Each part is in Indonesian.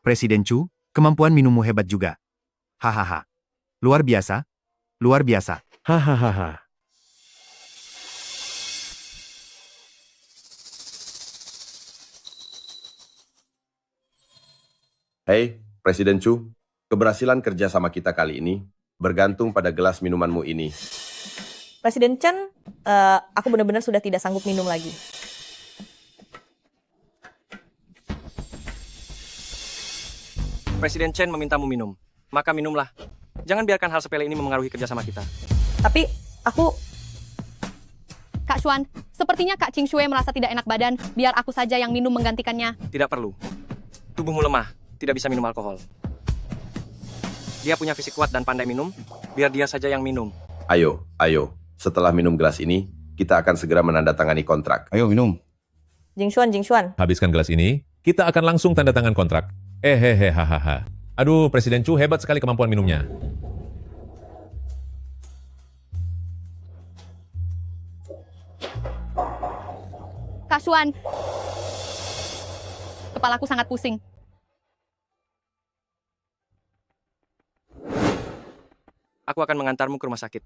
Presiden Chu, kemampuan minummu hebat juga. Hahaha. Luar biasa. Luar biasa. Hahaha. Hei, Presiden Chu, keberhasilan kerja sama kita kali ini bergantung pada gelas minumanmu ini. Presiden Chen, aku benar-benar sudah tidak sanggup minum lagi. Presiden Chen memintamu minum, maka minumlah. Jangan biarkan hal sepele ini memengaruhi kerjasama kita. Tapi aku Kak Xuan, sepertinya Kak Qing Shui merasa tidak enak badan. Biar aku saja yang minum menggantikannya. Tidak perlu. Tubuhmu lemah, tidak bisa minum alkohol. Dia punya fisik kuat dan pandai minum, biar dia saja yang minum. Ayo. Setelah minum gelas ini, kita akan segera menandatangani kontrak. Ayo minum. Jingxuan. Habiskan gelas ini, kita akan langsung tanda tangan kontrak. Hahaha. Aduh, Presiden Chu hebat sekali kemampuan minumnya. Kak Xuan, kepalaku sangat pusing. Aku akan mengantarmu ke rumah sakit.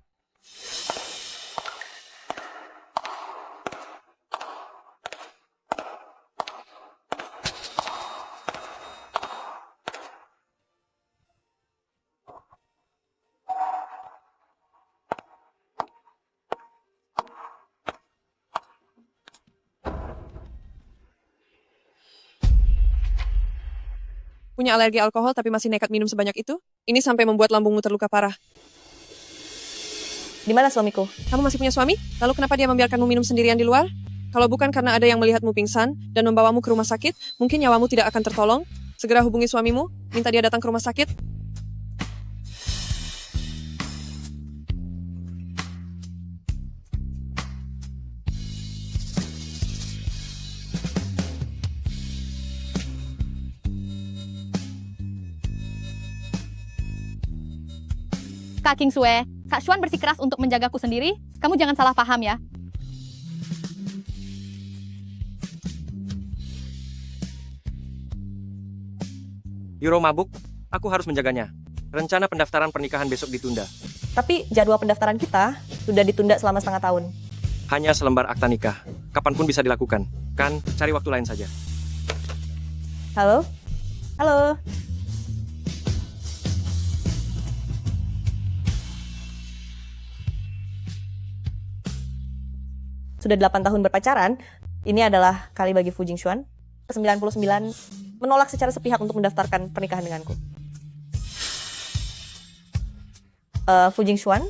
Punya alergi alkohol tapi masih nekat minum sebanyak itu? Ini sampai membuat lambungmu terluka parah. Di mana suamiku? Kamu masih punya suami? Lalu kenapa dia membiarkanmu minum sendirian di luar? Kalau bukan karena ada yang melihatmu pingsan dan membawamu ke rumah sakit, mungkin nyawamu tidak akan tertolong. Segera hubungi suamimu, minta dia datang ke rumah sakit. Kak Qing Shui, Kak Xuan bersikeras untuk menjagaku sendiri. Kamu jangan salah paham ya. Euro mabuk, aku harus menjaganya. Rencana pendaftaran pernikahan besok ditunda. Tapi jadwal pendaftaran kita sudah ditunda selama setengah tahun. Hanya selembar akta nikah. Kapanpun bisa dilakukan. Kan, cari waktu lain saja. Halo? Halo? Sudah 8 tahun berpacaran, ini adalah kali bagi Fu Jingxuan. 99 menolak secara sepihak untuk mendaftarkan pernikahan denganku. Fu Jingxuan,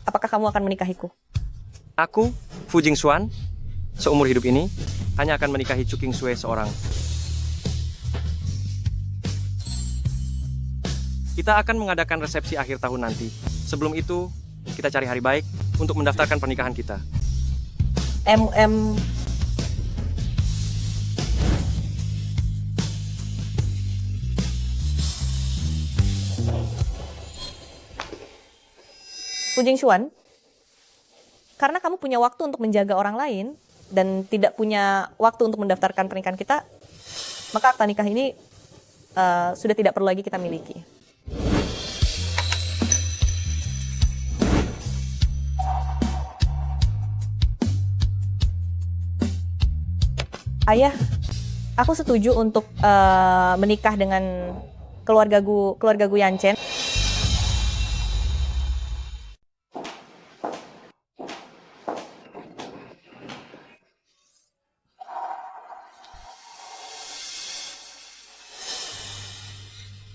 apakah kamu akan menikahiku? Aku, Fu Jingxuan, seumur hidup ini, hanya akan menikahi Chu King Shui seorang. Kita akan mengadakan resepsi akhir tahun nanti. Sebelum itu, kita cari hari baik untuk mendaftarkan pernikahan kita. Fu Jingxuan, karena kamu punya waktu untuk menjaga orang lain dan tidak punya waktu untuk mendaftarkan pernikahan kita, maka akta nikah ini sudah tidak perlu lagi kita miliki. Ayah, aku setuju untuk menikah dengan keluarga Gu Yanchen.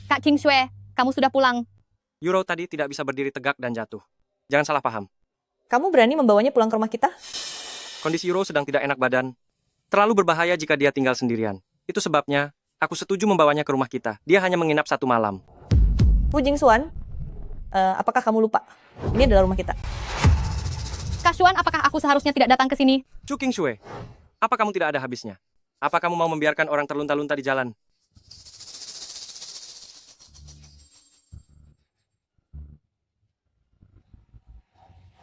Kak Qing Shui, kamu sudah pulang. Euro tadi tidak bisa berdiri tegak dan jatuh. Jangan salah paham. Kamu berani membawanya pulang ke rumah kita? Kondisi Euro sedang tidak enak badan. Terlalu berbahaya jika dia tinggal sendirian. Itu sebabnya, aku setuju membawanya ke rumah kita. Dia hanya menginap 1 malam. Fu Jingxuan, apakah kamu lupa? Ini adalah rumah kita. Kak Xuan, apakah aku seharusnya tidak datang ke sini? Chu King Shui, apa kamu tidak ada habisnya? Apa kamu mau membiarkan orang terlunta-lunta di jalan?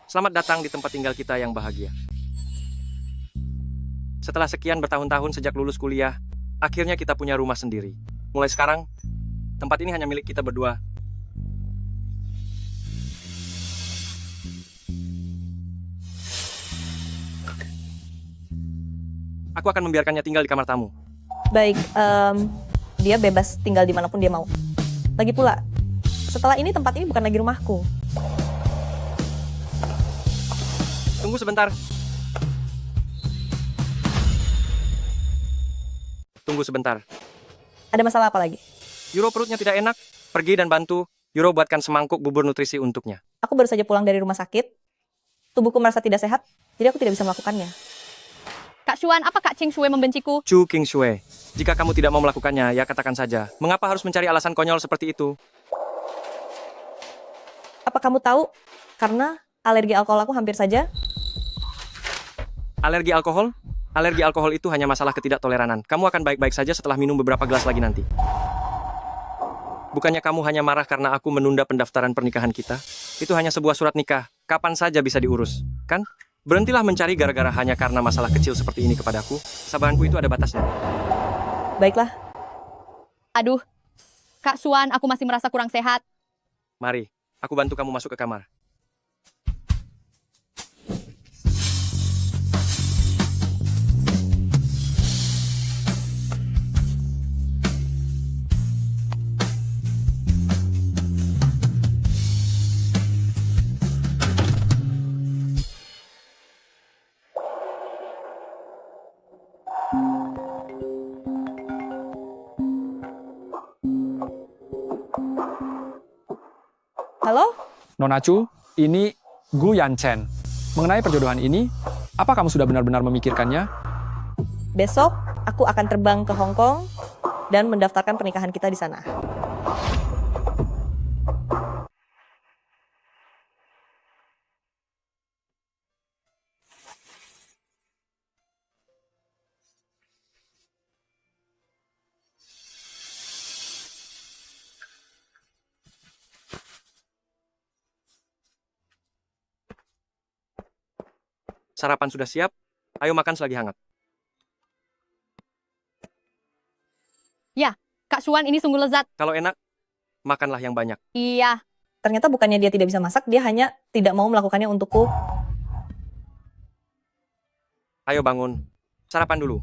Selamat datang di tempat tinggal kita yang bahagia. Setelah sekian bertahun-tahun sejak lulus kuliah, akhirnya kita punya rumah sendiri. Mulai sekarang, tempat ini hanya milik kita berdua. Aku akan membiarkannya tinggal di kamar tamu. Baik, dia bebas tinggal dimanapun dia mau. Lagi pula, setelah ini tempat ini bukan lagi rumahku. Tunggu sebentar. Tunggu sebentar. Ada masalah apa lagi? Euro perutnya tidak enak. Pergi dan bantu Euro buatkan semangkuk bubur nutrisi untuknya. Aku baru saja pulang dari rumah sakit. Tubuhku merasa tidak sehat, jadi aku tidak bisa melakukannya. Kak Xuan, apa Kak Ching Shue membenciku? Chu King Shue. Jika kamu tidak mau melakukannya, ya katakan saja. Mengapa harus mencari alasan konyol seperti itu? Apa kamu tahu? Karena alergi alkohol aku hampir saja. Alergi alkohol? Alergi alkohol itu hanya masalah ketidaktoleranan. Kamu akan baik-baik saja setelah minum beberapa gelas lagi nanti. Bukannya kamu hanya marah karena aku menunda pendaftaran pernikahan kita? Itu hanya sebuah surat nikah. Kapan saja bisa diurus, kan? Berhentilah mencari gara-gara hanya karena masalah kecil seperti ini kepadaku. Kesabaranku itu ada batasnya. Baiklah, Aduh, Kak Xuan, aku masih merasa kurang sehat. Mari, aku bantu kamu masuk ke kamar. halo? Nona Chu, ini Gu Yan Chen. Mengenai perjodohan ini, apa kamu sudah benar-benar memikirkannya? Besok aku akan terbang ke Hong Kong dan mendaftarkan pernikahan kita di sana. Sarapan sudah siap? Ayo makan selagi hangat. Ya, Kak Xuan, ini sungguh lezat. Kalau enak, makanlah yang banyak. Iya, Ternyata bukannya dia tidak bisa masak, dia hanya tidak mau melakukannya untukku. Ayo bangun. Sarapan dulu.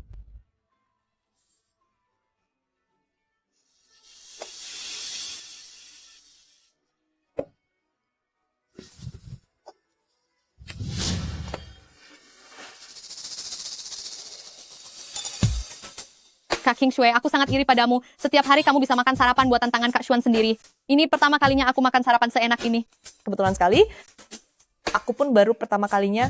Kak King Shue, aku sangat iri padamu. Setiap hari kamu bisa makan sarapan buatan tangan Kak Xuan sendiri. Ini pertama kalinya aku makan sarapan seenak ini. Kebetulan sekali, aku pun baru pertama kalinya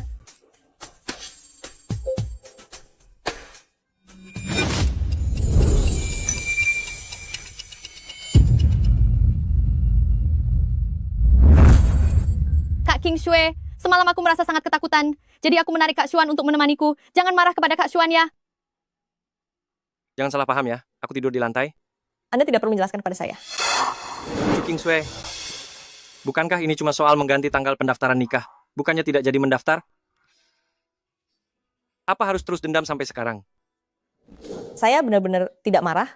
Kak King Shue, semalam aku merasa sangat ketakutan. Jadi aku menarik Kak Xuan untuk menemaniku. Jangan marah kepada Kak Xuan ya. Jangan salah paham ya. Aku tidur di lantai. Anda tidak perlu menjelaskan kepada saya. Chu King Shue. Bukankah ini cuma soal mengganti tanggal pendaftaran nikah? Bukannya tidak jadi mendaftar? Apa harus terus dendam sampai sekarang? Saya benar-benar tidak marah.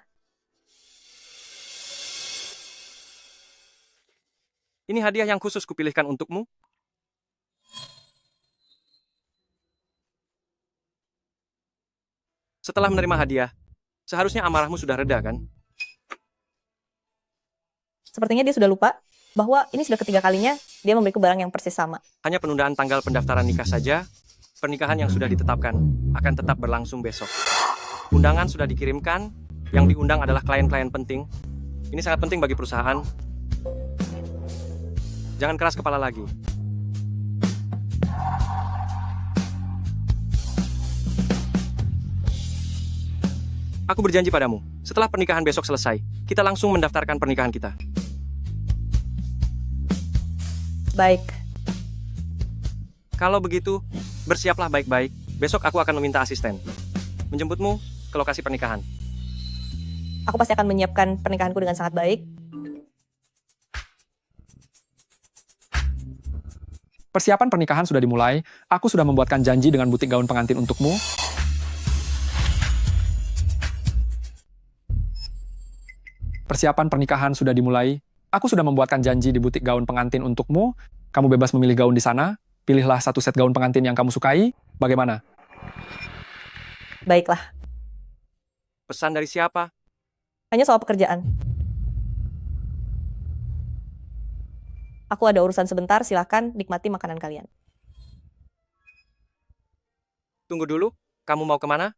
Ini hadiah yang khusus kupilihkan untukmu. Setelah menerima hadiah, seharusnya amarahmu sudah reda, kan? Sepertinya dia sudah lupa bahwa ini sudah ketiga kalinya dia memberiku barang yang persis sama. Hanya penundaan tanggal pendaftaran nikah saja, pernikahan yang sudah ditetapkan akan tetap berlangsung besok. Undangan sudah dikirimkan, yang diundang adalah klien-klien penting. Ini sangat penting bagi perusahaan. Jangan keras kepala lagi. Aku berjanji padamu, setelah pernikahan besok selesai, kita langsung mendaftarkan pernikahan kita. Baik, Kalau begitu, bersiaplah baik-baik. Besok aku akan meminta asisten menjemputmu ke lokasi pernikahan. aku pasti akan menyiapkan pernikahanku dengan sangat baik. Persiapan pernikahan sudah dimulai. Aku sudah membuatkan janji dengan butik gaun pengantin untukmu. Persiapan pernikahan sudah dimulai. Aku sudah membuatkan janji di butik gaun pengantin untukmu. Kamu bebas memilih gaun di sana. Pilihlah satu set gaun pengantin yang kamu sukai. Bagaimana? Baiklah, Pesan dari siapa? hanya soal pekerjaan. Aku ada urusan sebentar, silakan nikmati makanan kalian. Tunggu dulu, kamu mau kemana?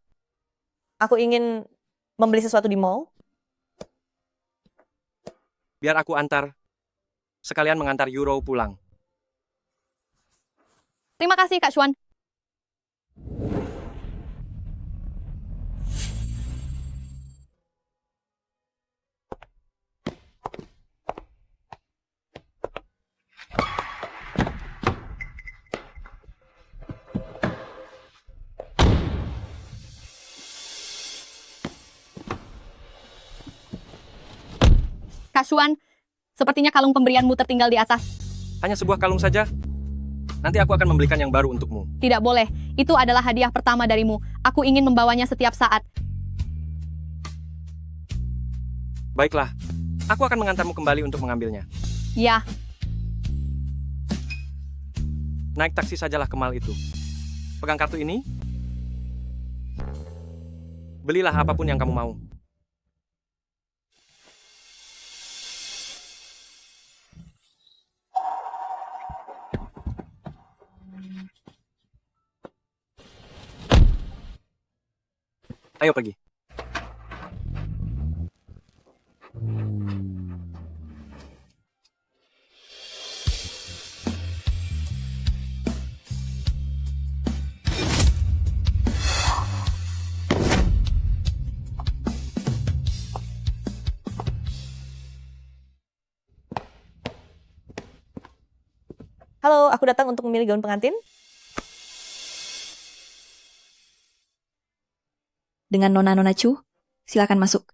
Aku ingin membeli sesuatu di mall. Biar aku antar. Sekalian mengantar Euro pulang. Terima kasih, Kak Xuan. Kak Xuan, sepertinya kalung pemberianmu tertinggal di atas. Hanya sebuah kalung saja. Nanti aku akan membelikan yang baru untukmu. Tidak boleh, itu adalah hadiah pertama darimu. Aku ingin membawanya setiap saat. Baiklah, aku akan mengantarmu kembali untuk mengambilnya. Ya, Naik taksi sajalah ke mall itu. Pegang kartu ini. Belilah apapun yang kamu mau. Ayo pergi. Halo, aku datang untuk memilih gaun pengantin. Dengan Nona Chu, silakan masuk.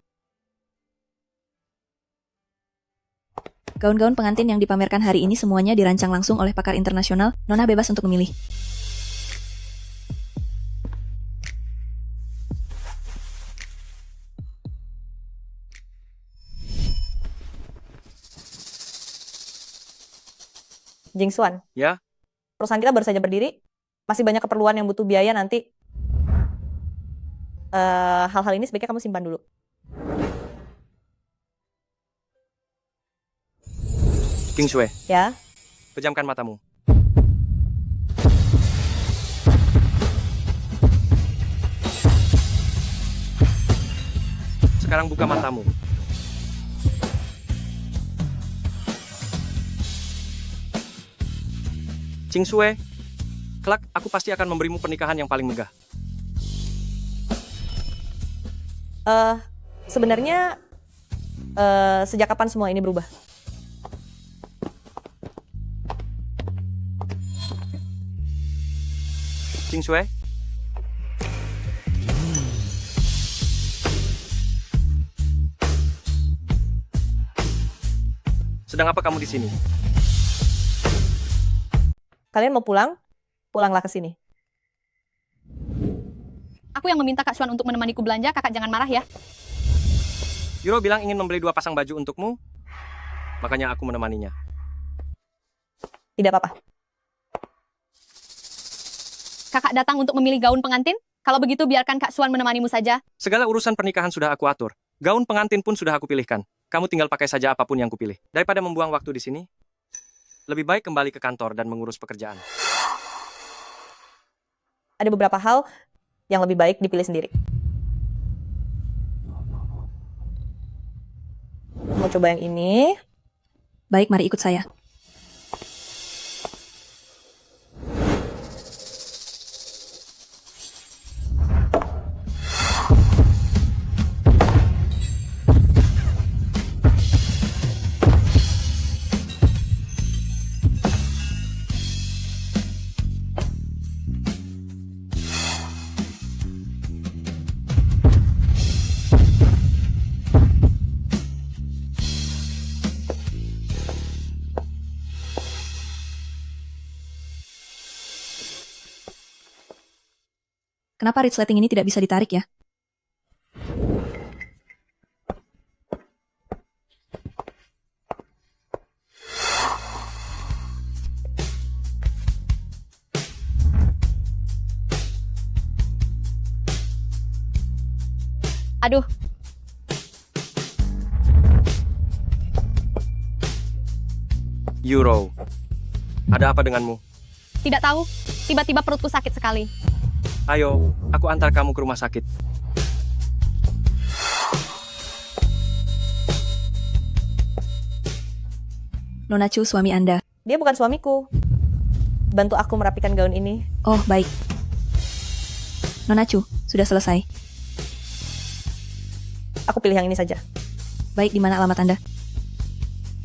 Gaun-gaun pengantin yang dipamerkan hari ini semuanya dirancang langsung oleh pakar internasional. Nona bebas untuk memilih. Jing Xuan. Ya? Perusahaan kita baru saja berdiri. Masih banyak keperluan yang butuh biaya nanti. Hal-hal ini sebaiknya kamu simpan dulu. King Shui, Ya, pejamkan matamu. Sekarang buka matamu. Jing Shui, kelak aku pasti akan memberimu pernikahan yang paling megah. sebenarnya sejak kapan semua ini berubah? Jing Shui, sedang apa kamu di sini? Kalian mau pulang? Pulanglah ke sini. aku yang meminta Kak Xuan untuk menemaniku belanja, kakak jangan marah ya. Euro bilang ingin membeli 2 pasang baju untukmu, makanya aku menemaninya. Tidak apa-apa. Kakak datang untuk memilih gaun pengantin? Kalau begitu biarkan Kak Xuan menemanimu saja. Segala urusan pernikahan sudah aku atur. Gaun pengantin pun sudah aku pilihkan. Kamu tinggal pakai saja apapun yang kupilih. Daripada membuang waktu di sini, lebih baik kembali ke kantor dan mengurus pekerjaan. Ada beberapa hal yang lebih baik dipilih sendiri. Mau coba yang ini. Baik, mari ikut saya. Kenapa resleting ini tidak bisa ditarik ya? Aduh, Euro, ada apa denganmu? tidak tahu. Tiba-tiba perutku sakit sekali. Ayo, aku antar kamu ke rumah sakit. Nona Chu, suami Anda. Dia bukan suamiku. Bantu aku merapikan gaun ini. Oh, baik. Nona Chu, sudah selesai. Aku pilih yang ini saja. Baik, di mana alamat Anda?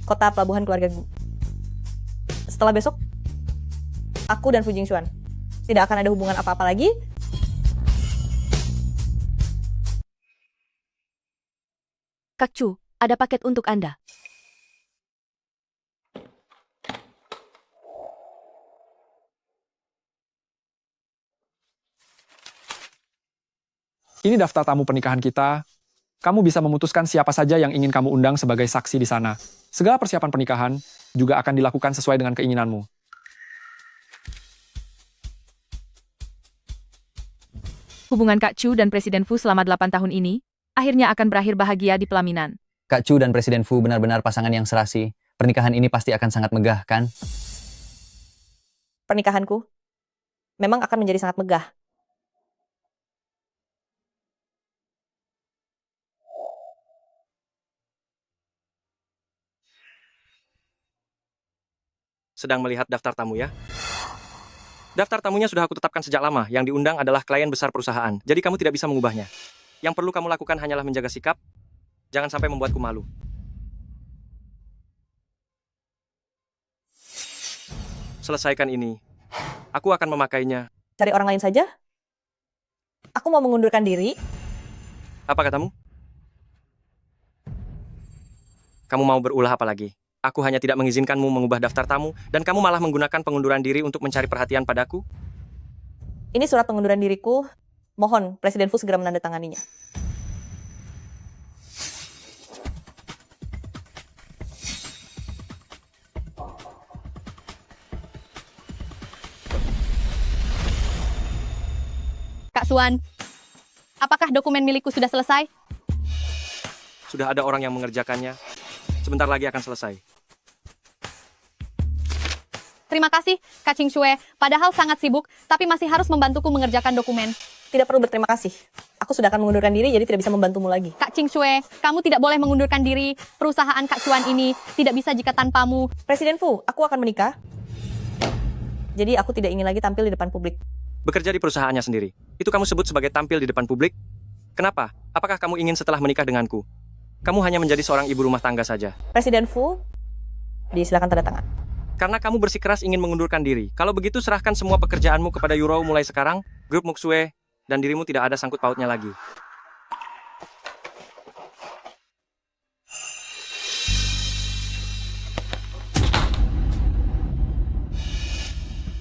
Kota Pelabuhan Keluarga. Setelah besok, aku dan Fu Jingxuan tidak akan ada hubungan apa-apa lagi. Kak Chu, ada paket untuk Anda. Ini daftar tamu pernikahan kita. Kamu bisa memutuskan siapa saja yang ingin kamu undang sebagai saksi di sana. Segala persiapan pernikahan juga akan dilakukan sesuai dengan keinginanmu. Hubungan Kak Chu dan Presiden Fu selama 8 tahun ini, akhirnya akan berakhir bahagia di pelaminan. Kak Chu dan Presiden Fu benar-benar pasangan yang serasi. Pernikahan ini pasti akan sangat megah, kan? Pernikahanku memang akan menjadi sangat megah. Sedang melihat daftar tamu ya? Daftar tamunya sudah aku tetapkan sejak lama. Yang diundang adalah klien besar perusahaan. Jadi kamu tidak bisa mengubahnya. Yang perlu kamu lakukan hanyalah menjaga sikap. Jangan sampai membuatku malu. Selesaikan ini. Aku akan memakainya. Cari orang lain saja. Aku mau mengundurkan diri. Apa katamu? Kamu mau berulah apa lagi? Aku hanya tidak mengizinkanmu mengubah daftar tamu, dan kamu malah menggunakan pengunduran diri untuk mencari perhatian padaku? Ini surat pengunduran diriku. Mohon Presiden Fu segera menandatanganinya. Kak Suan, apakah dokumen milikku sudah selesai? Sudah ada orang yang mengerjakannya. Sebentar lagi akan selesai. Terima kasih, Kak Ching Shue. Padahal sangat sibuk, tapi masih harus membantuku mengerjakan dokumen. Tidak perlu berterima kasih. Aku sudah akan mengundurkan diri, jadi tidak bisa membantumu lagi. Kak Ching Shue, kamu tidak boleh mengundurkan diri. Perusahaan Kak Chuan ini tidak bisa jika tanpamu. Presiden Fu, aku akan menikah. Jadi aku tidak ingin lagi tampil di depan publik. Bekerja di perusahaannya sendiri. Itu kamu sebut sebagai tampil di depan publik? Kenapa? Apakah kamu ingin setelah menikah denganku? Kamu hanya menjadi seorang ibu rumah tangga saja. Presiden Fu, disilakan tanda tangan. Karena kamu bersikeras ingin mengundurkan diri. Kalau begitu serahkan semua pekerjaanmu kepada Euro mulai sekarang, grup Muksue, dan dirimu tidak ada sangkut pautnya lagi.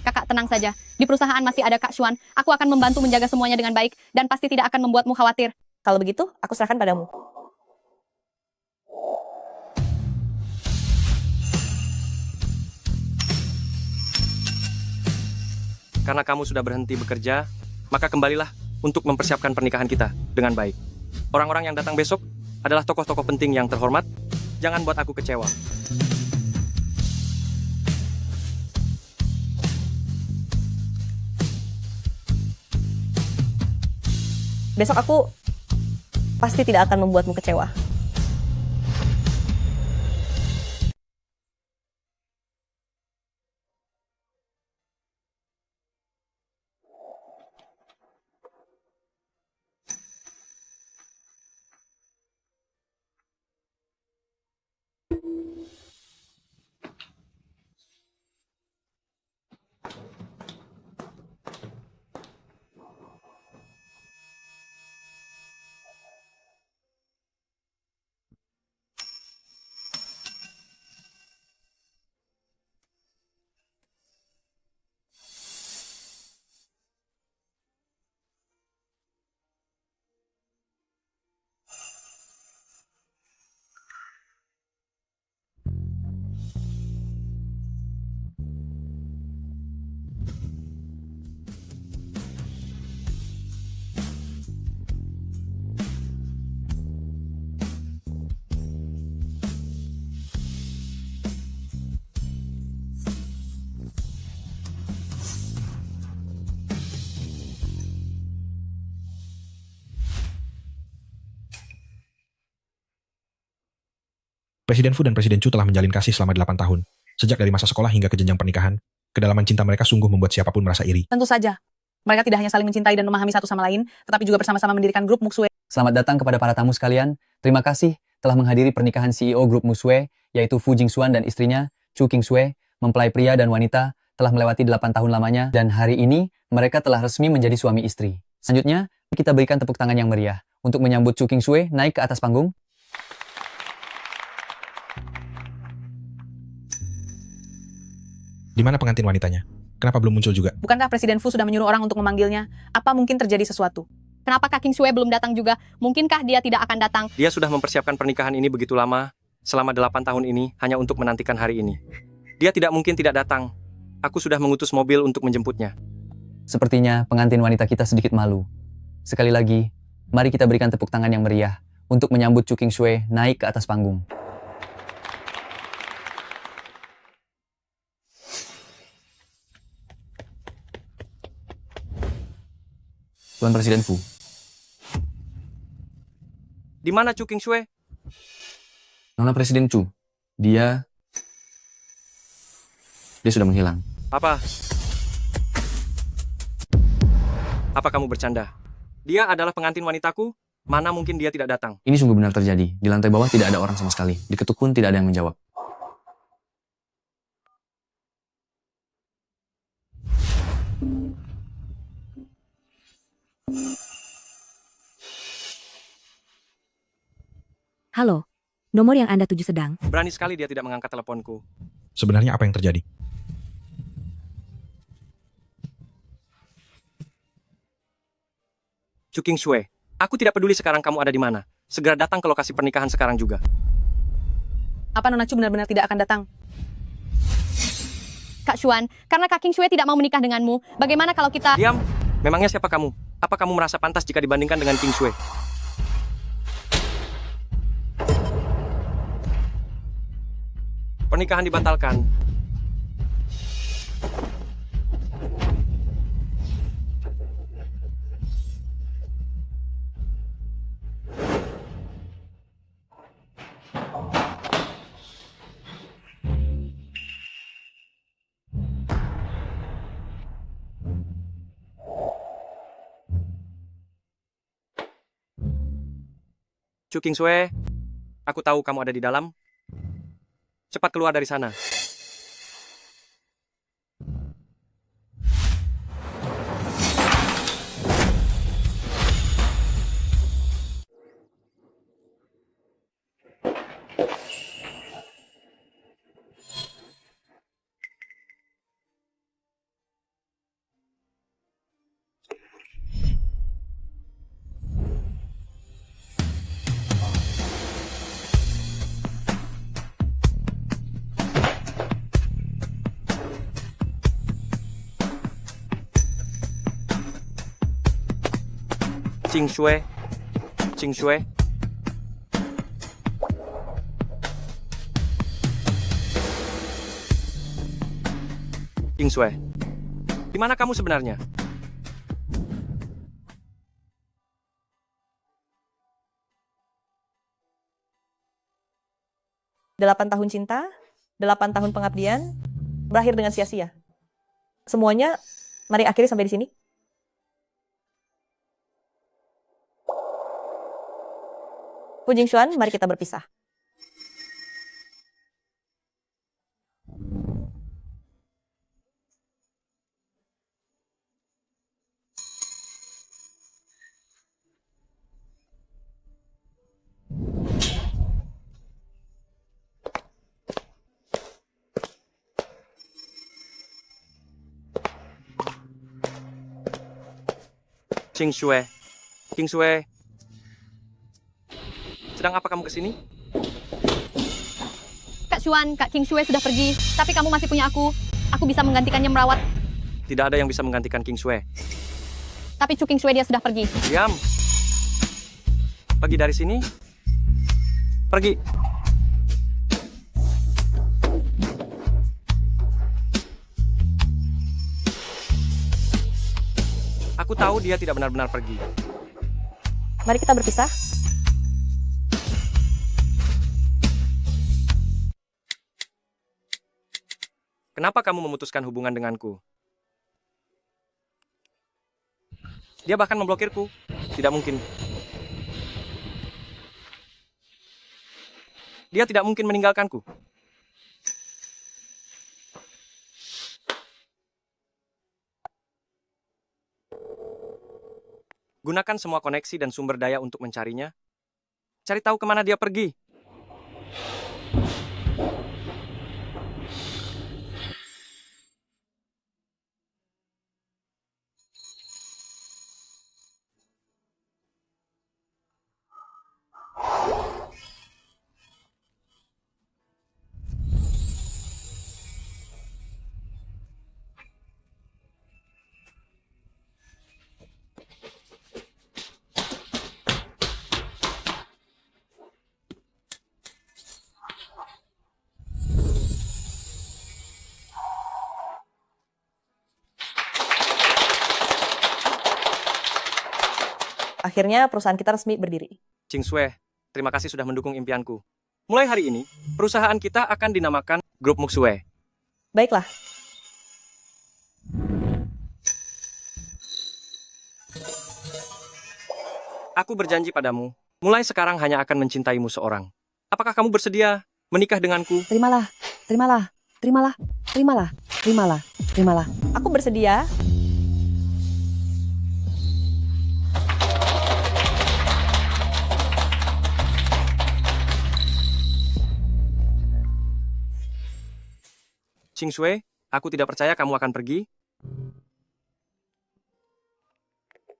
Kakak tenang saja. Di perusahaan masih ada Kak Xuan. Aku akan membantu menjaga semuanya dengan baik dan pasti tidak akan membuatmu khawatir. Kalau begitu, aku serahkan padamu. Karena kamu sudah berhenti bekerja, maka kembalilah untuk mempersiapkan pernikahan kita dengan baik. Orang-orang yang datang besok adalah tokoh-tokoh penting yang terhormat. Jangan buat aku kecewa. Besok aku pasti tidak akan membuatmu kecewa. Presiden Fu dan Presiden Chu telah menjalin kasih selama 8 tahun. Sejak dari masa sekolah hingga ke jenjang pernikahan, kedalaman cinta mereka sungguh membuat siapapun merasa iri. Tentu saja. Mereka tidak hanya saling mencintai dan memahami satu sama lain, tetapi juga bersama-sama mendirikan grup Muxue. Selamat datang kepada para tamu sekalian. Terima kasih telah menghadiri pernikahan CEO grup Musue, yaitu Fu Jingxuan dan istrinya, Chu Qingsue, mempelai pria dan wanita, telah melewati 8 tahun lamanya, dan hari ini mereka telah resmi menjadi suami istri. Selanjutnya, kita berikan tepuk tangan yang meriah untuk menyambut Chu Qingsue naik ke atas panggung. Di mana pengantin wanitanya? Kenapa belum muncul juga? Bukankah Presiden Fu sudah menyuruh orang untuk memanggilnya? Apa mungkin terjadi sesuatu? Kenapa Kak Qingsue belum datang juga? Mungkinkah dia tidak akan datang? Dia sudah mempersiapkan pernikahan ini begitu lama, selama 8 tahun ini, hanya untuk menantikan hari ini. Dia tidak mungkin tidak datang. Aku sudah mengutus mobil untuk menjemputnya. Sepertinya pengantin wanita kita sedikit malu. Sekali lagi, mari kita berikan tepuk tangan yang meriah untuk menyambut Chu Qingsue naik ke atas panggung. Tuan Presiden Fu. Di mana Chu Qingsue? Nona Presiden Chu. Dia sudah menghilang. Apa? Apa kamu bercanda? Dia adalah pengantin wanitaku? Mana mungkin dia tidak datang? Ini sungguh benar terjadi. Di lantai bawah tidak ada orang sama sekali. Diketuk pun tidak ada yang menjawab. Halo, nomor yang Anda tuju sedang. Berani sekali dia tidak mengangkat teleponku. Sebenarnya apa yang terjadi? Chu Qingsue, aku tidak peduli sekarang kamu ada di mana. Segera datang ke lokasi pernikahan sekarang juga. Apa Nona Chu benar-benar tidak akan datang? Kak Xuan, karena Kak Qingsue tidak mau menikah denganmu, bagaimana kalau kita... Diam! Memangnya siapa kamu? Apa kamu merasa pantas jika dibandingkan dengan Qingsue? Pernikahan dibatalkan. Chu Qingsue, aku tahu kamu ada di dalam. Cepat keluar dari sana. Qingsue. Qingsue. Qingsue. Di mana kamu sebenarnya? Delapan tahun cinta, 8 tahun pengabdian, berakhir dengan sia-sia. Semuanya, mari akhiri sampai di sini. Fu Jingxuan, mari kita berpisah. Qingsue. Qingsue. Sedang apa kamu kesini? Kak Xuan, Kak Qingsue sudah pergi, tapi kamu masih punya aku. Aku bisa menggantikannya merawat. Tidak ada yang bisa menggantikan Qingsue. Tapi Chu Qingsue dia sudah pergi. Diam. Pergi dari sini. Pergi. Aku tahu dia tidak benar-benar pergi. Mari kita berpisah. Kenapa kamu memutuskan hubungan denganku? Dia bahkan memblokirku. Tidak mungkin. Dia tidak mungkin meninggalkanku. Gunakan semua koneksi dan sumber daya untuk mencarinya. Cari tahu kemana dia pergi. Akhirnya perusahaan kita resmi berdiri. Ching Shui, terima kasih sudah mendukung impianku. Mulai hari ini, perusahaan kita akan dinamakan Grup Muxue. Baiklah. Aku berjanji padamu, mulai sekarang hanya akan mencintaimu seorang. Apakah kamu bersedia menikah denganku? Terimalah, terimalah, terimalah, terimalah, terimalah, terimalah. Aku bersedia. Ching Shui, aku tidak percaya kamu akan pergi.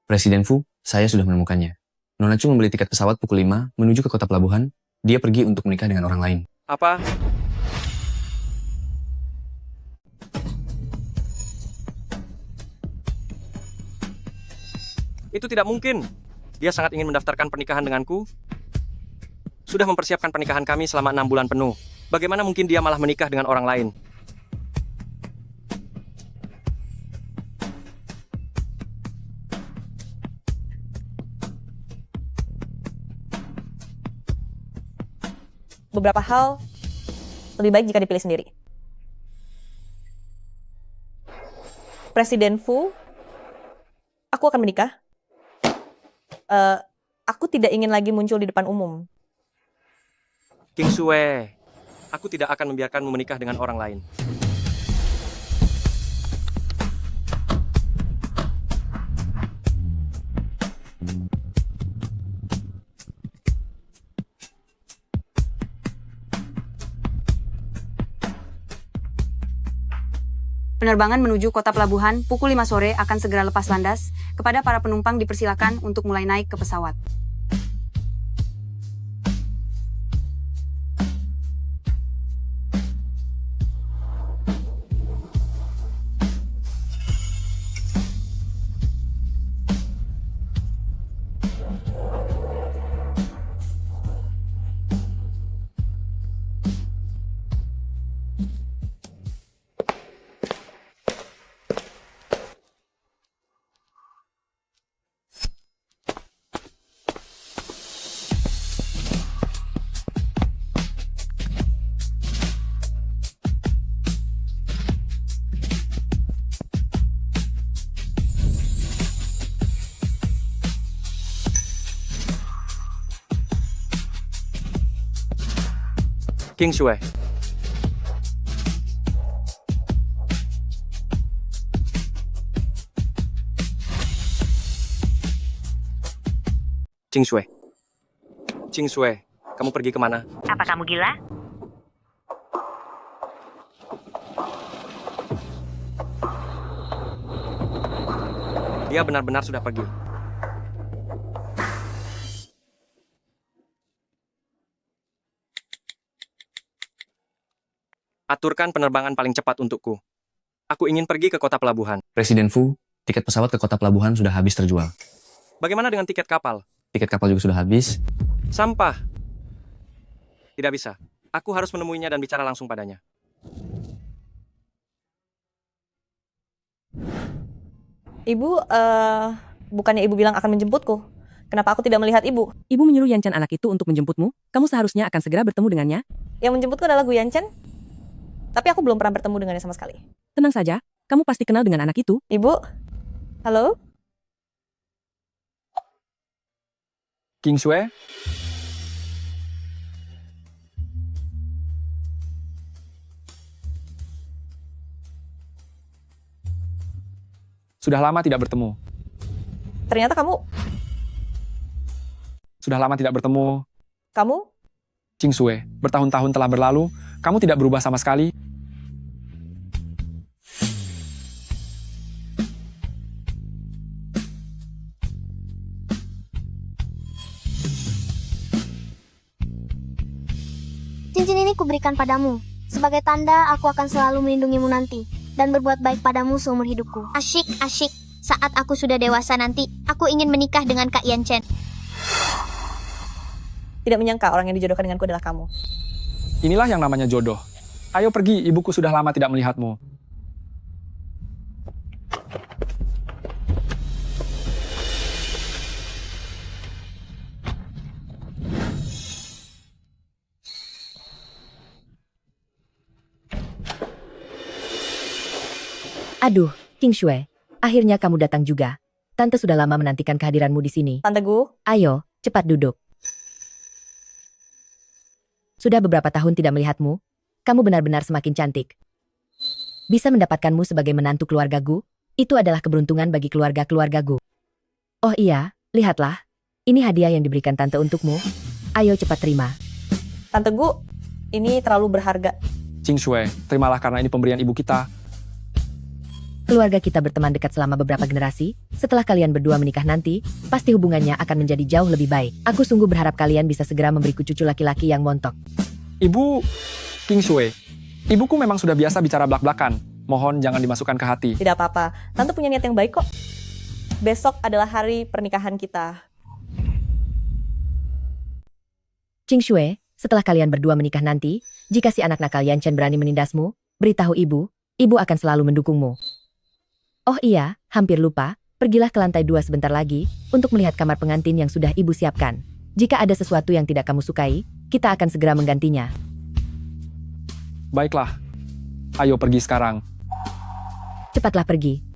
Presiden Fu, saya sudah menemukannya. Nona Chu membeli tiket pesawat pukul 5 menuju ke kota pelabuhan. Dia pergi untuk menikah dengan orang lain. Apa? Itu tidak mungkin. Dia sangat ingin mendaftarkan pernikahan denganku. Sudah mempersiapkan pernikahan kami selama 6 bulan penuh. Bagaimana mungkin dia malah menikah dengan orang lain? Beberapa hal lebih baik jika dipilih sendiri. Presiden Fu, aku akan menikah. Aku tidak ingin lagi muncul di depan umum. King Shui, aku tidak akan membiarkanmu menikah dengan orang lain. Penerbangan menuju kota pelabuhan pukul 5 sore akan segera lepas landas. Kepada para penumpang dipersilakan untuk mulai naik ke pesawat. King Shui. Ching Shui. Ching Shui, kamu pergi kemana? Apa kamu gila? Dia benar-benar sudah pergi. Aturkan penerbangan paling cepat untukku. Aku ingin pergi ke kota pelabuhan. Presiden Fu, tiket pesawat ke kota pelabuhan sudah habis terjual. Bagaimana dengan tiket kapal? Tiket kapal juga sudah habis. Sampah. Tidak bisa. Aku harus menemuinya dan bicara langsung padanya. Ibu, bukannya ibu bilang akan menjemputku? Kenapa aku tidak melihat ibu? Ibu menyuruh Yanchan anak itu untuk menjemputmu. Kamu seharusnya akan segera bertemu dengannya. Yang menjemputku adalah Gu Yanchan? Tapi aku belum pernah bertemu dengannya sama sekali. Tenang saja, kamu pasti kenal dengan anak itu. Ibu? Halo? King Shue, sudah lama tidak bertemu. Ternyata kamu... Sudah lama tidak bertemu. Kamu? King Shue, bertahun-tahun telah berlalu, kamu tidak berubah sama sekali. Cincin ini kuberikan padamu. Sebagai tanda aku akan selalu melindungimu nanti dan berbuat baik padamu seumur hidupku. Asyik, asyik. Saat aku sudah dewasa nanti, aku ingin menikah dengan Kak Yan Chen. Tidak menyangka orang yang dijodohkan denganku adalah kamu. Inilah yang namanya jodoh. Ayo pergi, ibuku sudah lama tidak melihatmu. Aduh, King Shue, akhirnya kamu datang juga. Tante sudah lama menantikan kehadiranmu di sini. Tante Gu? Ayo, cepat duduk. Sudah beberapa tahun tidak melihatmu, kamu benar-benar semakin cantik. Bisa mendapatkanmu sebagai menantu keluarga Gu, itu adalah keberuntungan bagi keluarga-keluarga Gu. Oh iya, lihatlah. Ini hadiah yang diberikan tante untukmu. Ayo cepat terima. Tante Gu, ini terlalu berharga. King Shue, terimalah karena ini pemberian ibu kita. Keluarga kita berteman dekat selama beberapa generasi. Setelah kalian berdua menikah nanti, pasti hubungannya akan menjadi jauh lebih baik. Aku sungguh berharap kalian bisa segera memberiku cucu laki-laki yang montok. Ibu, King Shue, ibuku memang sudah biasa bicara blak-blakan. Mohon jangan dimasukkan ke hati. Tidak apa-apa, Tante punya niat yang baik kok. Besok adalah hari pernikahan kita. King Shue, setelah kalian berdua menikah nanti, jika si anak nakal Yan Chen berani menindasmu, beritahu ibu akan selalu mendukungmu. Oh iya, hampir lupa, pergilah ke lantai 2 sebentar lagi, untuk melihat kamar pengantin yang sudah ibu siapkan. Jika ada sesuatu yang tidak kamu sukai, kita akan segera menggantinya. Baiklah, ayo pergi sekarang. Cepatlah pergi.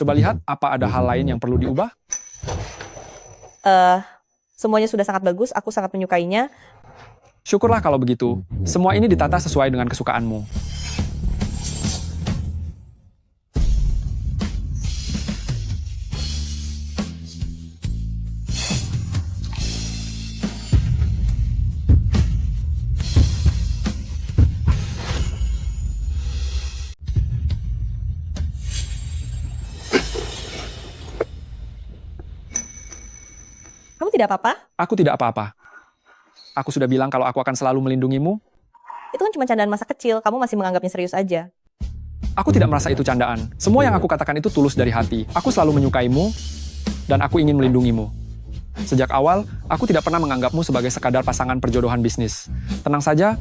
Coba lihat, apa ada hal lain yang perlu diubah? Semuanya sudah sangat bagus, aku sangat menyukainya. Syukurlah kalau begitu. Semua ini ditata sesuai dengan kesukaanmu. Kamu tidak apa-apa? Aku tidak apa-apa. Aku sudah bilang kalau aku akan selalu melindungimu. Itu kan cuma candaan masa kecil, kamu masih menganggapnya serius aja. Aku tidak merasa itu candaan. Semua yang aku katakan itu tulus dari hati. Aku selalu menyukaimu, dan aku ingin melindungimu. Sejak awal, aku tidak pernah menganggapmu sebagai sekadar pasangan perjodohan bisnis. Tenang saja,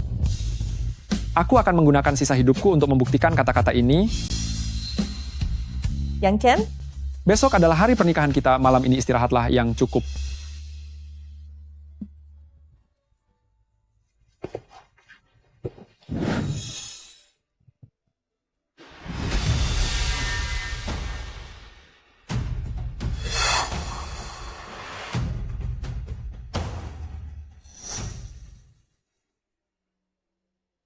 aku akan menggunakan sisa hidupku untuk membuktikan kata-kata ini. Yang Chen? Besok adalah hari pernikahan kita, malam ini istirahatlah yang cukup.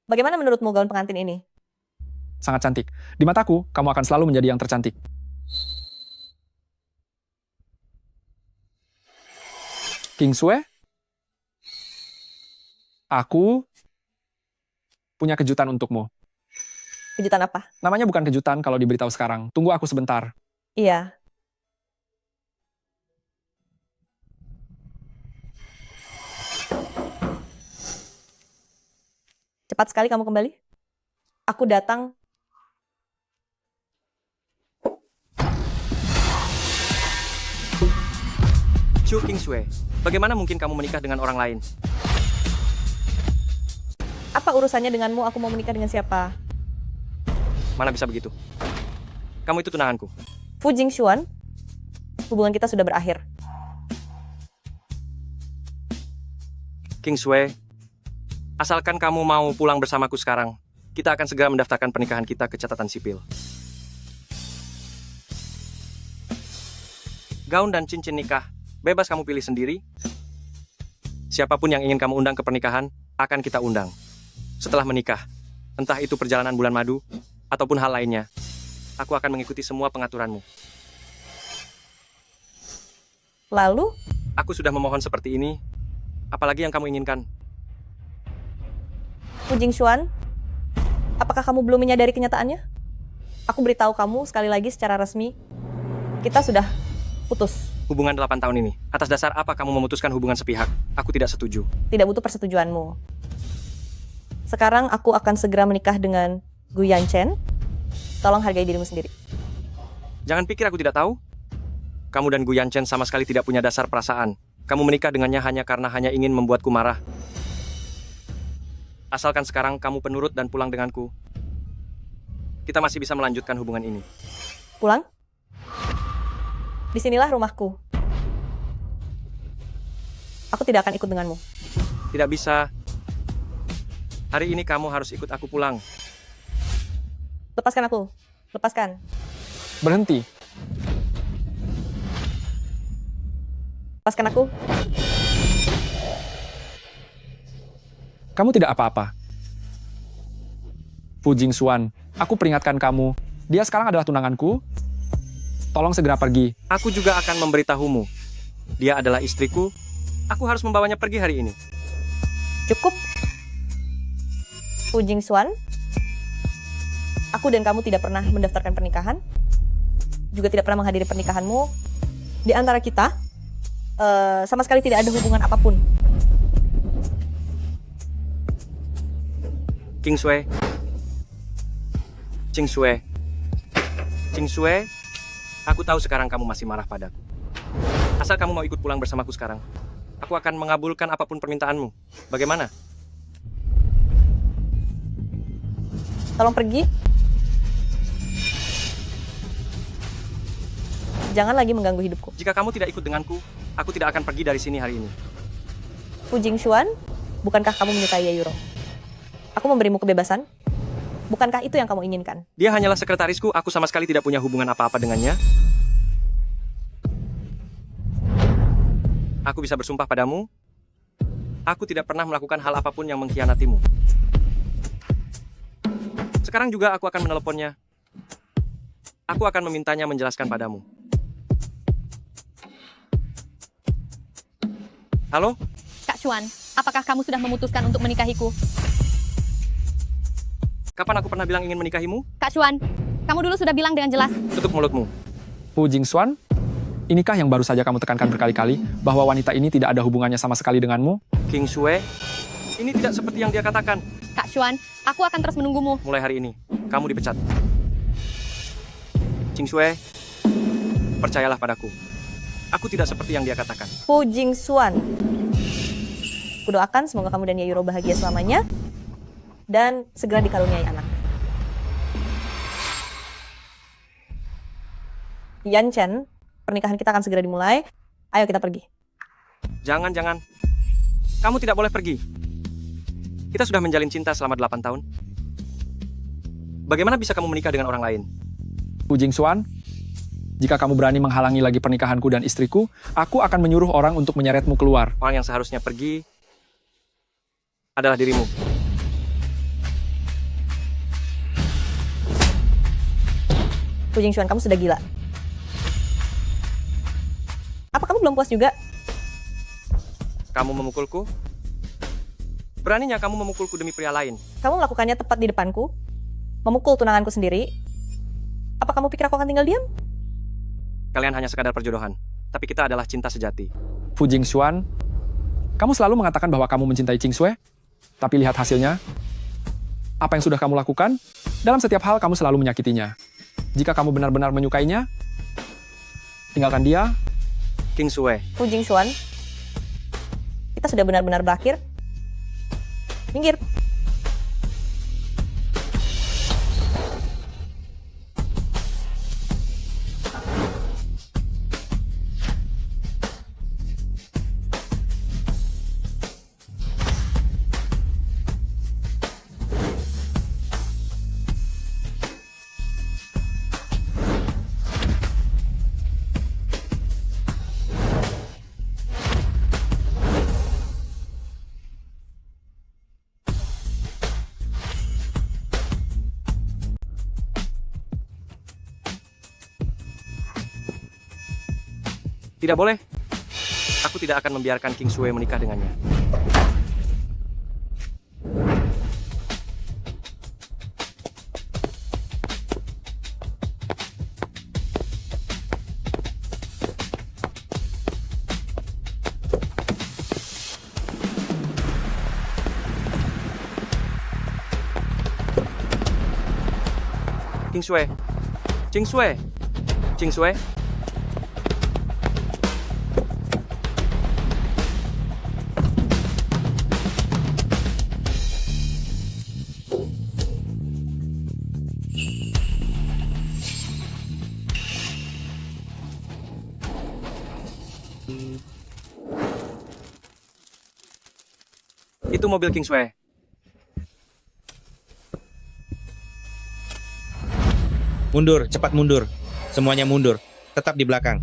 Bagaimana menurutmu gaun pengantin ini? Sangat cantik. Di mataku, kamu akan selalu menjadi yang tercantik. King Shue? Aku punya kejutan untukmu. Kejutan apa? Namanya bukan kejutan kalau diberitahu sekarang. Tunggu aku sebentar. Iya. Cepat sekali kamu kembali. Aku datang. Chu, Chu Qingshui, bagaimana mungkin kamu menikah dengan orang lain? Apa urusannya denganmu? Aku mau menikah dengan siapa? Mana bisa begitu? Kamu itu tunanganku. Fu Jingxuan, hubungan kita sudah berakhir. Qingshui, asalkan kamu mau pulang bersamaku sekarang, kita akan segera mendaftarkan pernikahan kita ke catatan sipil. Gaun dan cincin nikah, bebas kamu pilih sendiri. Siapapun yang ingin kamu undang ke pernikahan, akan kita undang. Setelah menikah, entah itu perjalanan bulan madu, ataupun hal lainnya, aku akan mengikuti semua pengaturanmu. Lalu? Aku sudah memohon seperti ini, apalagi yang kamu inginkan? Fu Jingxuan, apakah kamu belum menyadari kenyataannya? Aku beritahu kamu sekali lagi secara resmi, kita sudah putus. Hubungan 8 tahun ini, atas dasar apa kamu memutuskan hubungan sepihak? Aku tidak setuju. Tidak butuh persetujuanmu. Sekarang aku akan segera menikah dengan Gu Yanchen. Tolong hargai dirimu sendiri. Jangan pikir aku tidak tahu. Kamu dan Gu Yanchen sama sekali tidak punya dasar perasaan. Kamu menikah dengannya hanya karena ingin membuatku marah. Asalkan sekarang kamu penurut dan pulang denganku, kita masih bisa melanjutkan hubungan ini. Pulang? Disinilah rumahku. Aku tidak akan ikut denganmu. Tidak bisa. Hari ini kamu harus ikut aku pulang. Lepaskan aku. Lepaskan. Berhenti. Lepaskan aku. Kamu tidak apa-apa. Fu Jingxuan, aku peringatkan kamu. Dia sekarang adalah tunanganku. Tolong segera pergi. Aku juga akan memberitahumu. Dia adalah istriku. Aku harus membawanya pergi hari ini. Cukup. Fu Jingxuan, aku dan kamu tidak pernah mendaftarkan pernikahan. Juga tidak pernah menghadiri pernikahanmu. Di antara kita, sama sekali tidak ada hubungan apapun. Qingshui. Qingshui. Qingshui. Aku tahu sekarang kamu masih marah padaku. Asal kamu mau ikut pulang bersamaku sekarang, aku akan mengabulkan apapun permintaanmu. Bagaimana? Tolong pergi. Jangan lagi mengganggu hidupku. Jika kamu tidak ikut denganku, aku tidak akan pergi dari sini hari ini. Fu Jingxuan, bukankah kamu menyukai Yayuro? Aku memberimu kebebasan. Bukankah itu yang kamu inginkan? Dia hanyalah sekretarisku, aku sama sekali tidak punya hubungan apa-apa dengannya. Aku bisa bersumpah padamu, aku tidak pernah melakukan hal apapun yang mengkhianatimu. Sekarang juga aku akan meneleponnya. Aku akan memintanya menjelaskan padamu. Halo? Kak Chuan, apakah kamu sudah memutuskan untuk menikahiku? Kapan aku pernah bilang ingin menikahimu? Kak Chuan, kamu dulu sudah bilang dengan jelas. Tutup mulutmu. Fu Jingxuan, inikah yang baru saja kamu tekankan berkali-kali bahwa wanita ini tidak ada hubungannya sama sekali denganmu? Qingshui, ini tidak seperti yang dia katakan. Kak Chuan, aku akan terus menunggumu. Mulai hari ini, kamu dipecat. Qingshui, percayalah padaku. Aku tidak seperti yang dia katakan. Fu Jingxuan, kudoakan semoga kamu dan Yayuro bahagia selamanya dan segera dikaruniai anak. Yanchen, pernikahan kita akan segera dimulai. Ayo kita pergi. Jangan. Kamu tidak boleh pergi. Kita sudah menjalin cinta selama 8 tahun. Bagaimana bisa kamu menikah dengan orang lain? Fu Jingxuan, jika kamu berani menghalangi lagi pernikahanku dan istriku, aku akan menyuruh orang untuk menyeretmu keluar. Orang yang seharusnya pergi adalah dirimu. Fu Jingxuan, kamu sudah gila. Apa kamu belum puas juga? Kamu memukulku? Beraninya kamu memukulku demi pria lain? Kamu melakukannya tepat di depanku, memukul tunanganku sendiri. Apa kamu pikir aku akan tinggal diam? Kalian hanya sekadar perjodohan, tapi kita adalah cinta sejati. Fu Jingxuan, kamu selalu mengatakan bahwa kamu mencintai Qingshui, tapi lihat hasilnya. Apa yang sudah kamu lakukan? Dalam setiap hal kamu selalu menyakitinya. Jika kamu benar-benar menyukainya, tinggalkan dia King Sue. Fu Jingxuan, kita sudah benar-benar berakhir. Minggir. Tidak boleh. Aku tidak akan membiarkan King Sue menikah dengannya. King Sue. King Sue. King Sue. Itu mobil King Sue. Mundur, cepat mundur. Semuanya mundur. Tetap di belakang.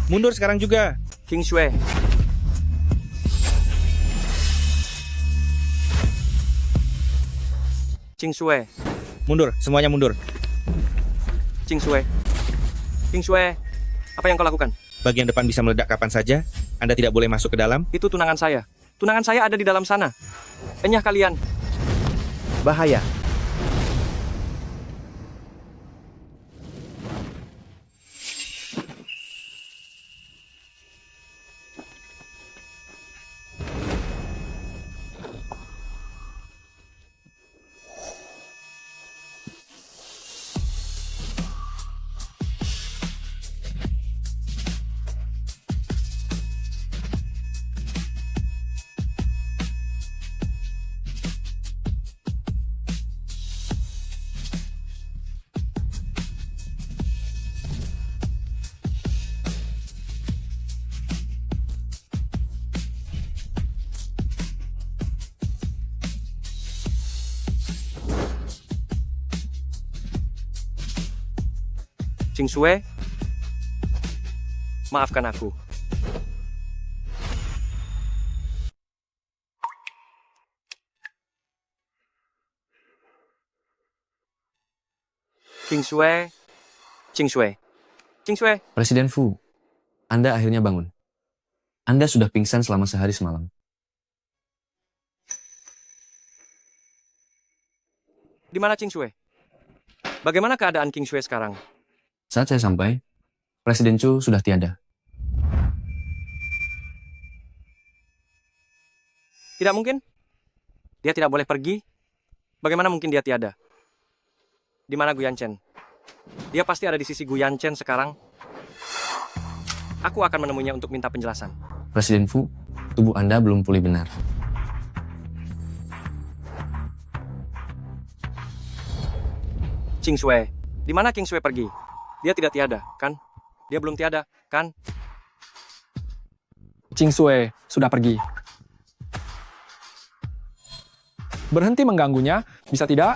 Mundur sekarang juga. King Sue. King Sue. Mundur, semuanya mundur. King Sue. King Sue. Apa yang kau lakukan? Bagian depan bisa meledak kapan saja. Anda tidak boleh masuk ke dalam. Itu tunangan saya. Tunangan saya ada di dalam sana. Enyah kalian. Bahaya. King Sue, maafkan aku. King Sue, King Sue, King Sue. Presiden Fu, Anda akhirnya bangun. Anda sudah pingsan selama sehari semalam. Di mana King Sue? Bagaimana keadaan King Sue sekarang? Saat saya sampai, Presiden Chu sudah tiada. Tidak mungkin. Dia tidak boleh pergi. Bagaimana mungkin dia tiada? Di mana Gu Yanchen? Dia pasti ada di sisi Gu Yanchen sekarang. Aku akan menemuinya untuk minta penjelasan. Presiden Fu, tubuh Anda belum pulih benar. King Sue. Di mana King Sue pergi? Dia tidak tiada, kan? Dia belum tiada, kan? King Sue sudah pergi. Berhenti mengganggunya, bisa tidak?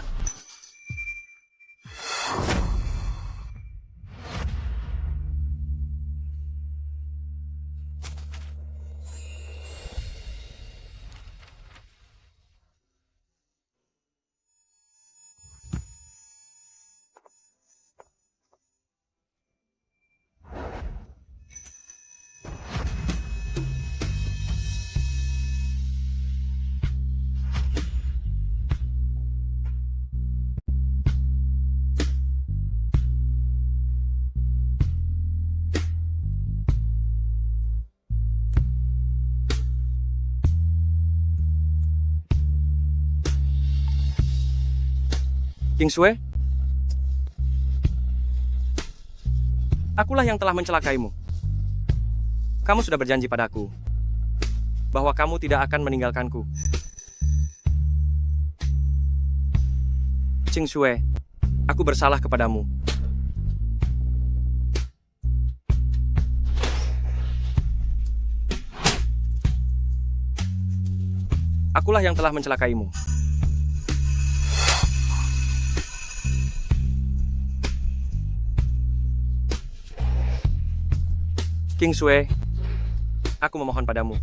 King Shui, akulah yang telah mencelakaimu. Kamu sudah berjanji padaku bahwa kamu tidak akan meninggalkanku. King Shui, aku bersalah kepadamu. Akulah yang telah mencelakaimu. King Shui, aku memohon padamu.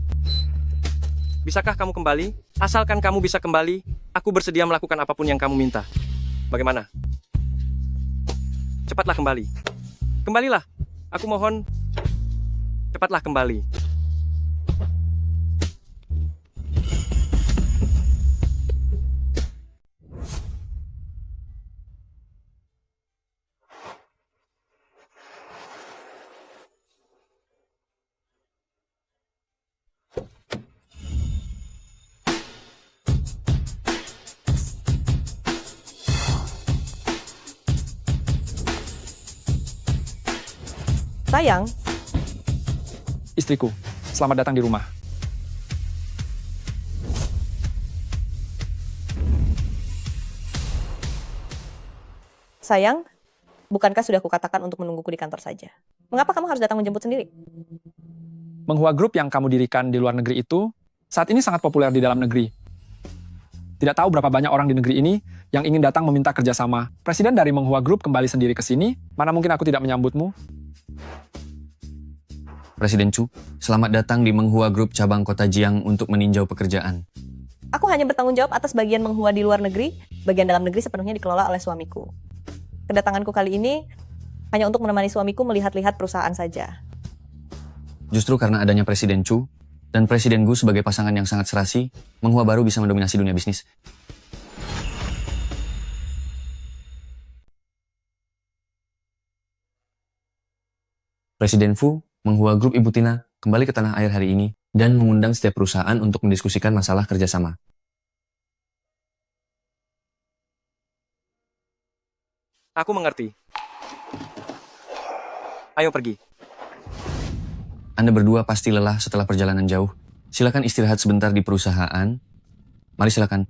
Bisakah kamu kembali? Asalkan kamu bisa kembali, aku bersedia melakukan apapun yang kamu minta. Bagaimana? Cepatlah kembali. Kembalilah. Aku mohon, cepatlah kembali. Sayang, Istriku, selamat datang di rumah. sayang, bukankah sudah kukatakan untuk menungguku di kantor saja? Mengapa kamu harus datang menjemput sendiri? Menghua Group yang kamu dirikan di luar negeri itu saat ini sangat populer di dalam negeri. Tidak tahu berapa banyak orang di negeri ini yang ingin datang meminta kerjasama. Presiden dari Menghua Group kembali sendiri ke sini, mana mungkin aku tidak menyambutmu? Presiden Chu, selamat datang di Menghua Group cabang Kota Jiang untuk meninjau pekerjaan. Aku hanya bertanggung jawab atas bagian Menghua di luar negeri, bagian dalam negeri sepenuhnya dikelola oleh suamiku. Kedatanganku kali ini hanya untuk menemani suamiku melihat-lihat perusahaan saja. Justru karena adanya Presiden Chu dan Presiden Gu sebagai pasangan yang sangat serasi, Menghua baru bisa mendominasi dunia bisnis. Presiden Fu, Menghua Group Ibu Tina, kembali ke tanah air hari ini dan mengundang setiap perusahaan untuk mendiskusikan masalah kerjasama. Aku mengerti. Ayo pergi. Anda berdua pasti lelah setelah perjalanan jauh. Silakan istirahat sebentar di perusahaan. Mari silakan.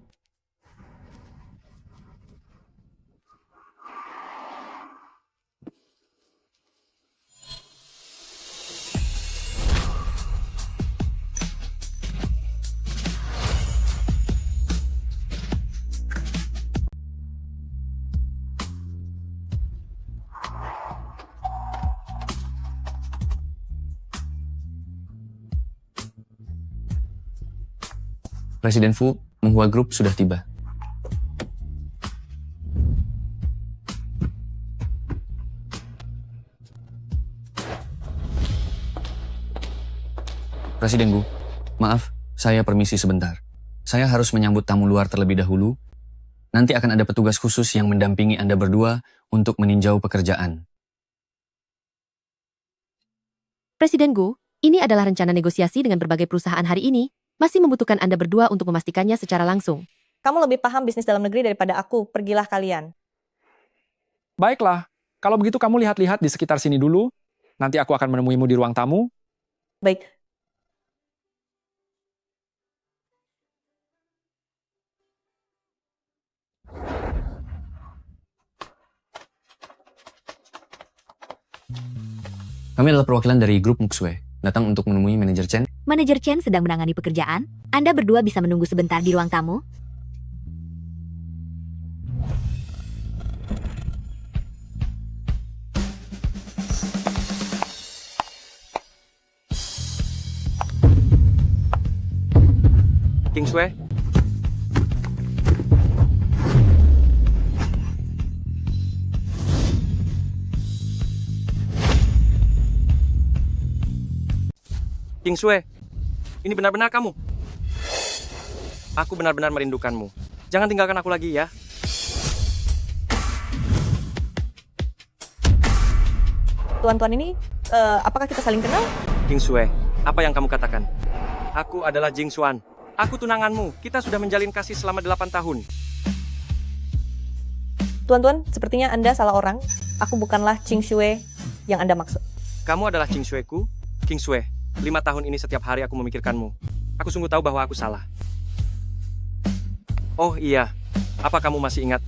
Presiden Fu, Menghua Group sudah tiba. Presiden Gu, maaf, saya permisi sebentar. Saya harus menyambut tamu luar terlebih dahulu. Nanti akan ada petugas khusus yang mendampingi Anda berdua untuk meninjau pekerjaan. Presiden Gu, ini adalah rencana negosiasi dengan berbagai perusahaan hari ini. Masih membutuhkan Anda berdua untuk memastikannya secara langsung. Kamu lebih paham bisnis dalam negeri daripada aku, pergilah kalian. Baiklah, kalau begitu kamu lihat-lihat di sekitar sini dulu. Nanti aku akan menemuimu di ruang tamu. Baik. Kami adalah perwakilan dari grup Muxue, datang untuk menemui manajer Chen. Manajer Chen sedang menangani pekerjaan. Anda berdua bisa menunggu sebentar di ruang tamu. King Shui, King Shui, ini benar-benar kamu. Aku benar-benar merindukanmu. Jangan tinggalkan aku lagi ya. Tuan-tuan ini, apakah kita saling kenal? King Shui, apa yang kamu katakan? Aku adalah Jing Xuan. Aku tunanganmu. Kita sudah menjalin kasih selama 8 tahun. Tuan-tuan, sepertinya Anda salah orang. Aku bukanlah Qing Shue yang Anda maksud. Kamu adalah Qing Shue-ku, King Shue. 5 tahun ini setiap hari aku memikirkanmu. Aku sungguh tahu bahwa aku salah. Oh iya, apa kamu masih ingat?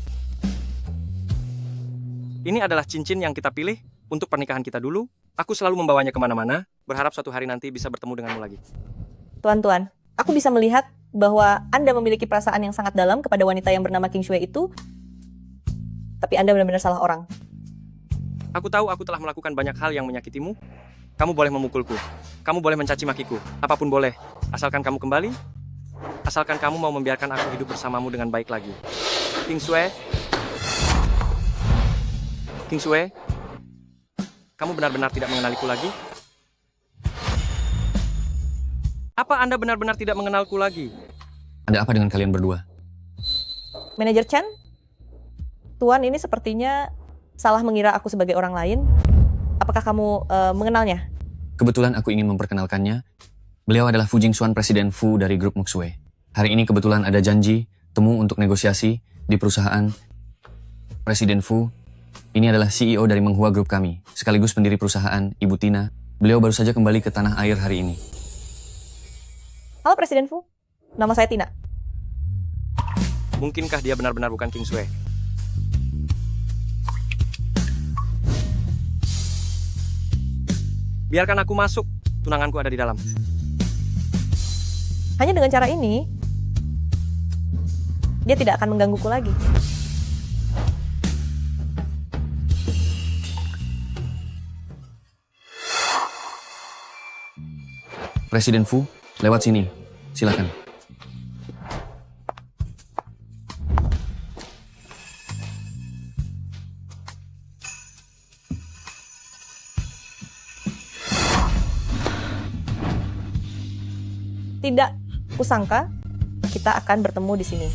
Ini adalah cincin yang kita pilih untuk pernikahan kita dulu. Aku selalu membawanya kemana-mana, berharap suatu hari nanti bisa bertemu denganmu lagi. Tuan-tuan, aku bisa melihat bahwa Anda memiliki perasaan yang sangat dalam kepada wanita yang bernama Qing Shue itu, tapi Anda benar-benar salah orang. Aku tahu aku telah melakukan banyak hal yang menyakitimu. Kamu boleh memukulku, kamu boleh mencaci makiku, apapun boleh. Asalkan kamu kembali, asalkan kamu mau membiarkan aku hidup bersamamu dengan baik lagi. King Shue, King Shue, kamu benar-benar tidak mengenaliku lagi? Apa Anda benar-benar tidak mengenalku lagi? Ada apa dengan kalian berdua? Manajer Chen, Tuan ini sepertinya salah mengira aku sebagai orang lain. Apakah kamu mengenalnya? Kebetulan aku ingin memperkenalkannya. Beliau adalah Fu Jingxuan, Presiden Fu dari grup Muxue. Hari ini kebetulan ada janji, temu untuk negosiasi di perusahaan Presiden Fu. Ini adalah CEO dari Menghua Group kami, sekaligus pendiri perusahaan, Ibu Tina. Beliau baru saja kembali ke tanah air hari ini. Halo Presiden Fu, nama saya Tina. Mungkinkah dia benar-benar bukan King Shue? Biarkan aku masuk, tunanganku ada di dalam. Hanya dengan cara ini, dia tidak akan menggangguku lagi. Presiden Fu, lewat sini. Silakan. Tidak kusangka kita akan bertemu di sini.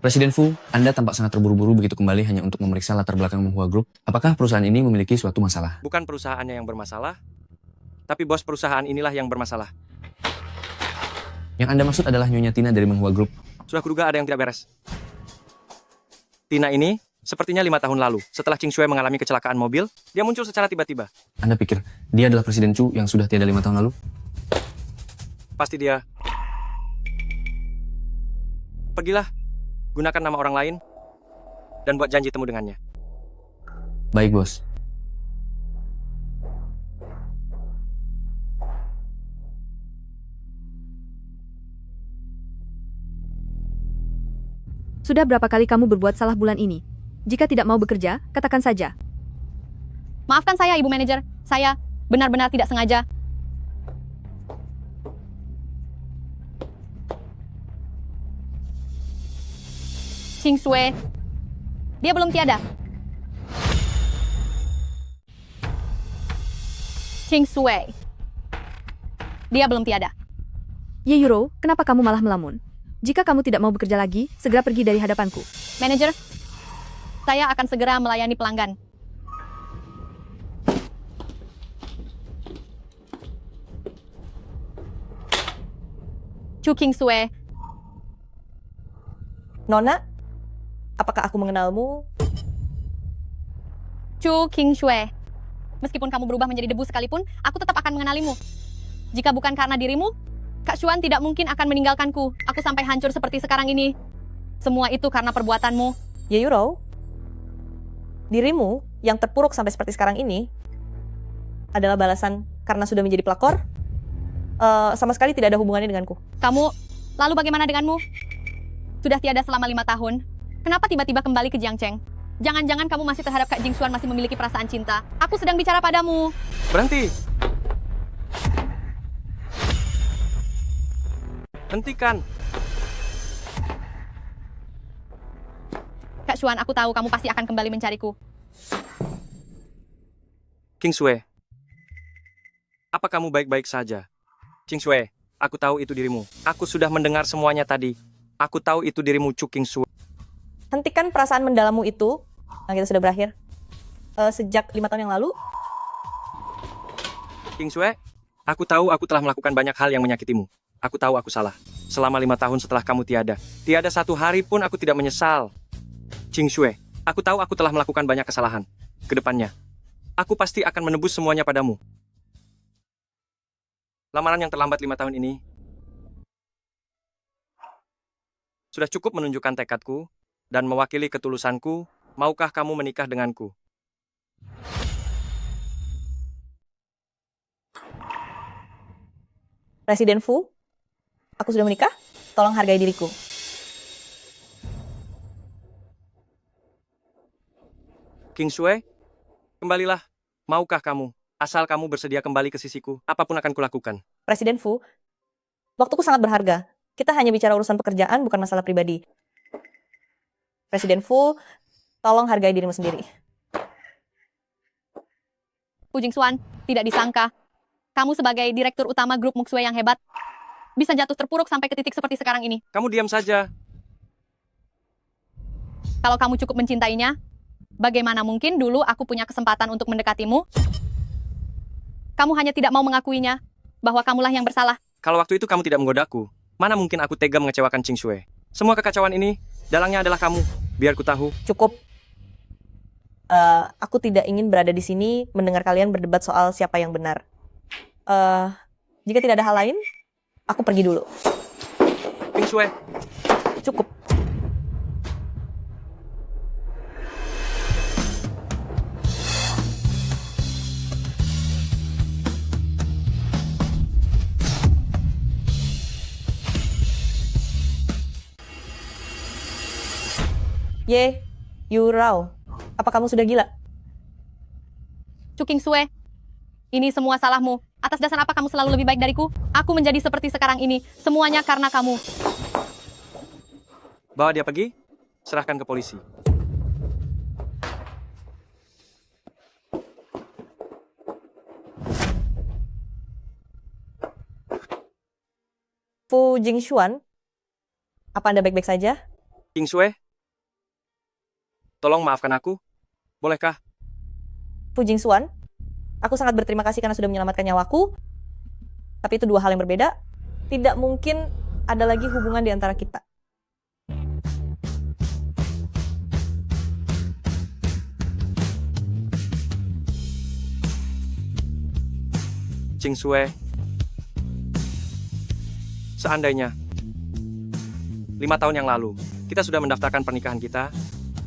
Presiden Fu, Anda tampak sangat terburu-buru begitu kembali hanya untuk memeriksa latar belakang Menghua Group. Apakah perusahaan ini memiliki suatu masalah? Bukan perusahaannya yang bermasalah, tapi bos perusahaan inilah yang bermasalah. Yang Anda maksud adalah Nyonya Tina dari Menghua Group. Sudah kuduga ada yang tidak beres. Tina ini sepertinya 5 tahun lalu, setelah Qing Shue mengalami kecelakaan mobil, dia muncul secara tiba-tiba. Anda pikir dia adalah Presiden Chu yang sudah tiada 5 tahun lalu? Pasti dia. Pergilah, gunakan nama orang lain, dan buat janji temu dengannya. Baik, bos. Sudah berapa kali kamu berbuat salah bulan ini? Jika tidak mau bekerja, katakan saja. Maafkan saya, Ibu Manajer. Saya benar-benar tidak sengaja. Qing Shue, dia belum tiada. Qing Shue, dia belum tiada. Ye Yuro, kenapa kamu malah melamun? Jika kamu tidak mau bekerja lagi, segera pergi dari hadapanku. Manajer, saya akan segera melayani pelanggan. Chu King Shue. Nona, apakah aku mengenalmu? Chu King Shue. Meskipun kamu berubah menjadi debu sekalipun, aku tetap akan mengenalimu. Jika bukan karena dirimu, Kak Xuan tidak mungkin akan meninggalkanku. Aku sampai hancur seperti sekarang ini. Semua itu karena perbuatanmu. Ye Yuro, dirimu yang terpuruk sampai seperti sekarang ini adalah balasan karena sudah menjadi pelakor. Sama sekali tidak ada hubungannya denganku. Kamu, lalu bagaimana denganmu? Sudah tiada selama 5 tahun. Kenapa tiba-tiba kembali ke Jiangcheng? Jangan-jangan kamu masih terhadap Kak Jingxuan masih memiliki perasaan cinta. Aku sedang bicara padamu. Berhenti! Hentikan! Kak Xuan, aku tahu kamu pasti akan kembali mencariku. King Shue, apa kamu baik-baik saja? Qing Shue, aku tahu itu dirimu. Aku sudah mendengar semuanya tadi. Aku tahu itu dirimu, Chu King Shue. Hentikan perasaan mendalammu itu. Nah, kita sudah berakhir. Sejak 5 tahun yang lalu. King Sue, aku tahu aku telah melakukan banyak hal yang menyakitimu. Aku tahu aku salah. Selama 5 tahun setelah kamu tiada satu hari pun aku tidak menyesal. King Sue, aku tahu aku telah melakukan banyak kesalahan. Kedepannya, aku pasti akan menebus semuanya padamu. Lamaran yang terlambat 5 tahun ini sudah cukup menunjukkan tekadku dan mewakili ketulusanku. Maukah kamu menikah denganku? Presiden Fu, aku sudah menikah. Tolong hargai diriku. King Sue, kembalilah. Maukah kamu? Asal kamu bersedia kembali ke sisiku, apapun akan kulakukan. Presiden Fu, waktuku sangat berharga. Kita hanya bicara urusan pekerjaan, bukan masalah pribadi. Presiden Fu, tolong hargai dirimu sendiri. Fu Jingxuan, tidak disangka. Kamu sebagai direktur utama grup Muxue yang hebat, bisa jatuh terpuruk sampai ke titik seperti sekarang ini. Kamu diam saja. Kalau kamu cukup mencintainya, bagaimana mungkin dulu aku punya kesempatan untuk mendekatimu? Kamu hanya tidak mau mengakuinya, bahwa kamulah yang bersalah. Kalau waktu itu kamu tidak menggodaku, mana mungkin aku tega mengecewakan King Sue? Semua kekacauan ini, dalangnya adalah kamu. Biar ku tahu. Cukup. Aku tidak ingin berada di sini mendengar kalian berdebat soal siapa yang benar. Jika tidak ada hal lain, aku pergi dulu. King Sue. Cukup. Ye, Yu Rao, apa kamu sudah gila? Chu King Sue, ini semua salahmu. Atas dasar apa kamu selalu lebih baik dariku? Aku menjadi seperti sekarang ini, semuanya karena kamu. Bawa dia pergi, serahkan ke polisi. Fu Jingxuan, apa Anda baik-baik saja? King Sue, tolong maafkan aku, bolehkah? Fu Jingxuan, aku sangat berterima kasih karena sudah menyelamatkan nyawaku. Tapi itu dua hal yang berbeda. Tidak mungkin ada lagi hubungan di antara kita. King Sue, seandainya 5 tahun yang lalu kita sudah mendaftarkan pernikahan kita,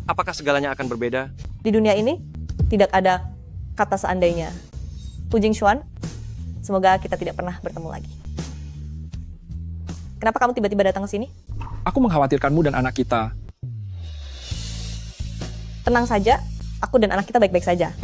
apakah segalanya akan berbeda? Di dunia ini tidak ada kata seandainya. Fu Jingxuan, semoga kita tidak pernah bertemu lagi. Kenapa kamu tiba-tiba datang ke sini? Aku mengkhawatirkanmu dan anak kita. Tenang saja, aku dan anak kita baik-baik saja.